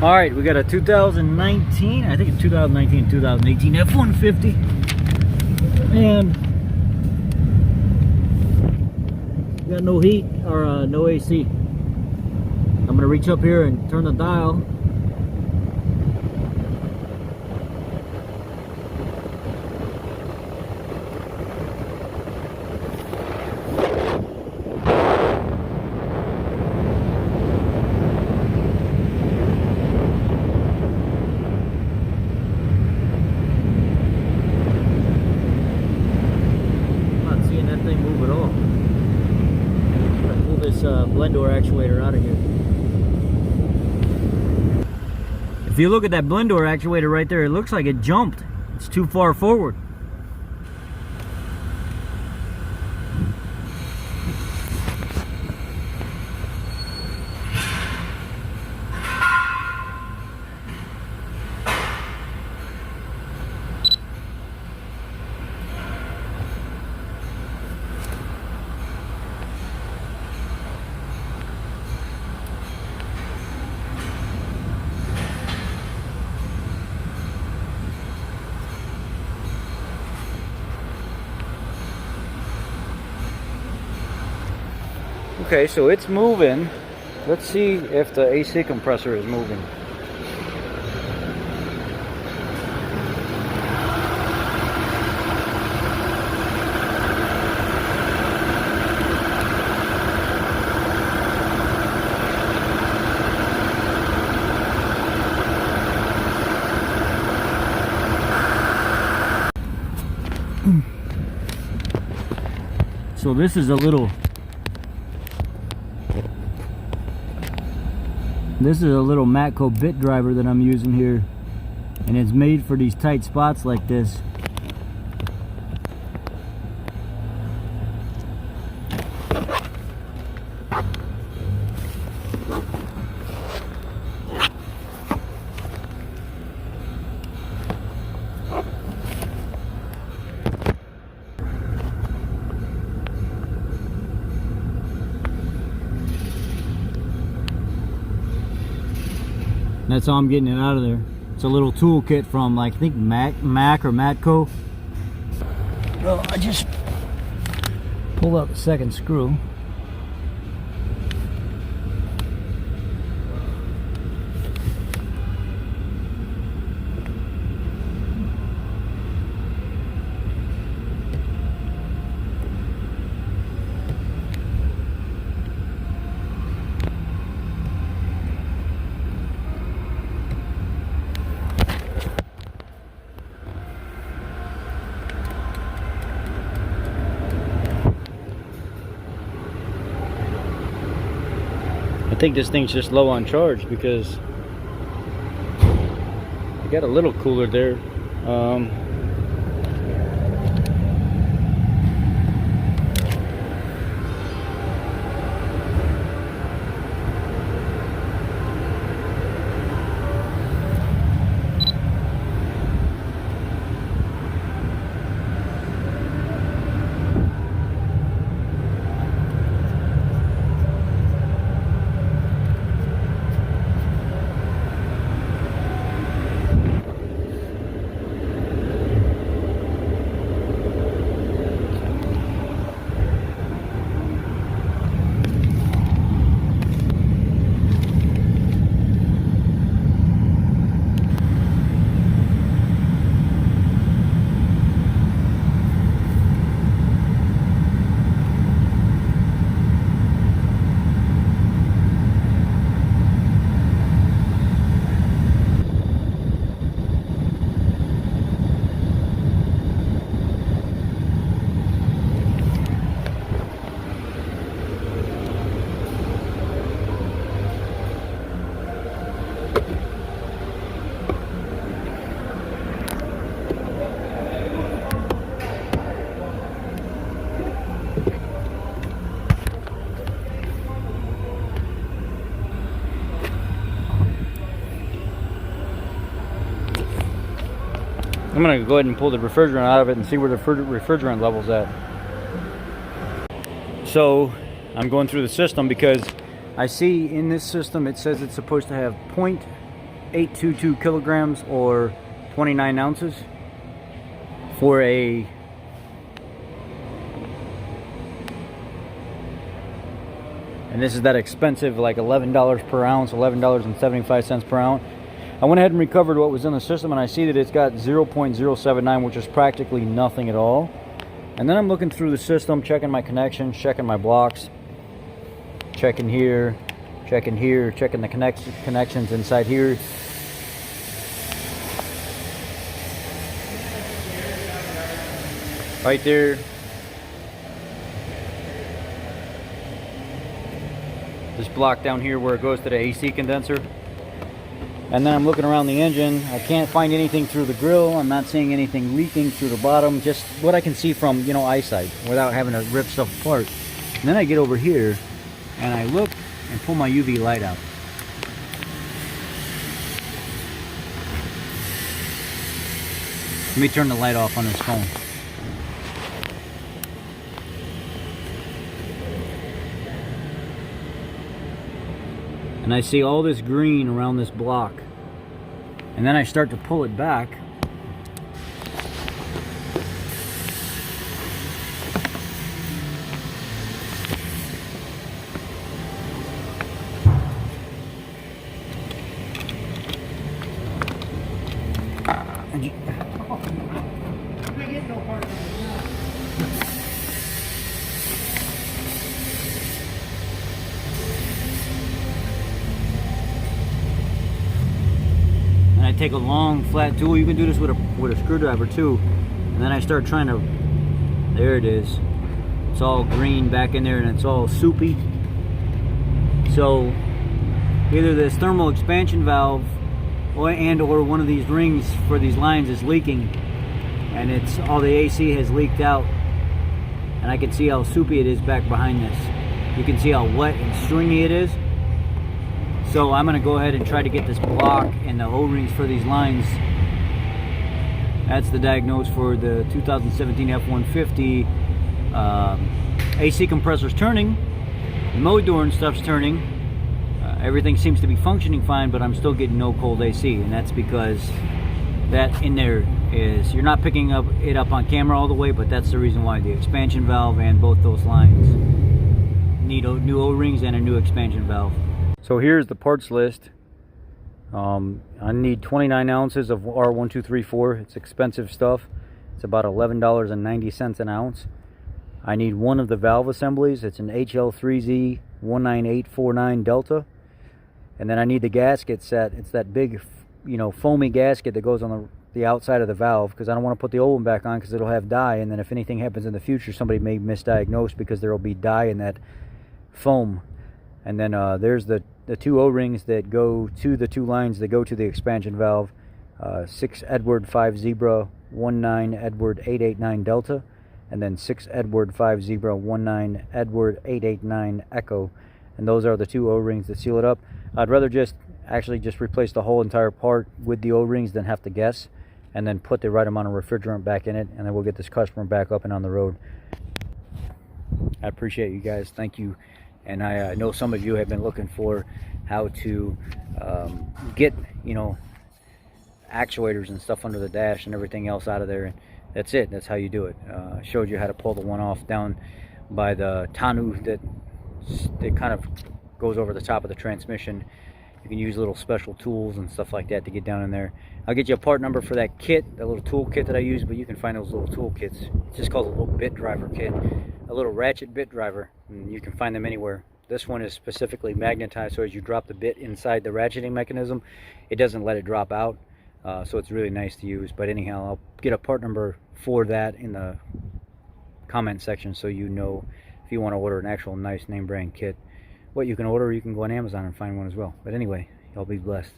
All right, we got a 2019, I think it's 2019, 2018 F-150, and we got no heat or no AC. I'm gonna reach up here and turn the dial. Blend door actuator out of here. If you look at that blend door actuator right there, it looks like it jumped. It's too far forward. Okay, so it's moving. Let's see if the AC compressor is moving. So this is a little Matco bit driver that I'm using here, and it's made for these tight spots like this. That's how I'm getting it out of there. It's a little toolkit from, like, I think Mac or Matco. Well, I just pulled out the second screw. I think this thing's just low on charge because I got a little cooler there. I'm gonna go ahead and pull the refrigerant out of it and see where the refrigerant level's at. So I'm going through the system because I see in this system it says it's supposed to have 822 kilograms or 29 ounces for a and this is that expensive, like $11 per ounce, $11.75 per ounce. I went ahead and recovered what was in the system, and I see that it's got 0.079, which is practically nothing at all. And then I'm looking through the system, checking my connections, checking my blocks, checking here, checking the connections inside here. Right there. This block down here where it goes to the AC condenser. And then I'm looking around the engine. I can't find anything through the grill. I'm not seeing anything leaking through the bottom. Just what I can see from, you know, eyesight without having to rip stuff apart. And then I get over here and I look and pull my UV light out. Let me turn the light off on this phone. And I see all this green around this block. And then I start to pull it back. Take a long flat tool. You can do this with a screwdriver too. And then I start trying to, there it is. It's all green back in there and it's all soupy. So either this thermal expansion valve or one of these rings for these lines is leaking, and it's all the AC has leaked out. And I can see how soupy it is back behind this. You can see how wet and stringy it is. So I'm going to go ahead and try to get this block and the O-rings for these lines. That's the diagnose for the 2017 F150. AC compressor's turning. The motor and stuff's turning. Everything seems to be functioning fine, but I'm still getting no cold AC. And that's because that in there is, you're not picking it up on camera all the way, but that's the reason why the expansion valve and both those lines need new O-rings and a new expansion valve. So here's the parts list. I need 29 ounces of R1234. It's expensive stuff. It's about $11.90 an ounce. I need one of the valve assemblies. It's an HL3Z 19849 Delta. And then I need the gasket set. It's that big, you know, foamy gasket that goes on the outside of the valve, because I don't want to put the old one back on because it'll have dye, and then if anything happens in the future, somebody may misdiagnose because there will be dye in that foam. And then there's the two O-rings that go to the two lines that go to the expansion valve. 6 Edward 5 Zebra 19 Edward 889 Delta, and then 6 Edward 5 Zebra 19 Edward 889 Echo. And those are the two O-rings that seal it up. I'd rather just replace the whole entire part with the O-rings than have to guess, and then put the right amount of refrigerant back in it, and then we'll get this customer back up and on the road. I appreciate you guys. Thank you. And I know some of you have been looking for how to get, you know, actuators and stuff under the dash and everything else out of there. And that's it. That's how you do it. I showed you how to pull the one off down by the tonneau that kind of goes over the top of the transmission. You can use little special tools and stuff like that to get down in there. I'll get you a part number for that kit, that little tool kit that I use, but you can find those little tool kits. It's just called a little bit driver kit, a little ratchet bit driver, and you can find them anywhere. This one is specifically magnetized, so as you drop the bit inside the ratcheting mechanism, it doesn't let it drop out, so it's really nice to use. But anyhow, I'll get a part number for that in the comment section, so you know if you want to order an actual nice name brand kit what you can order. You can go on Amazon and find one as well. But anyway, y'all be blessed.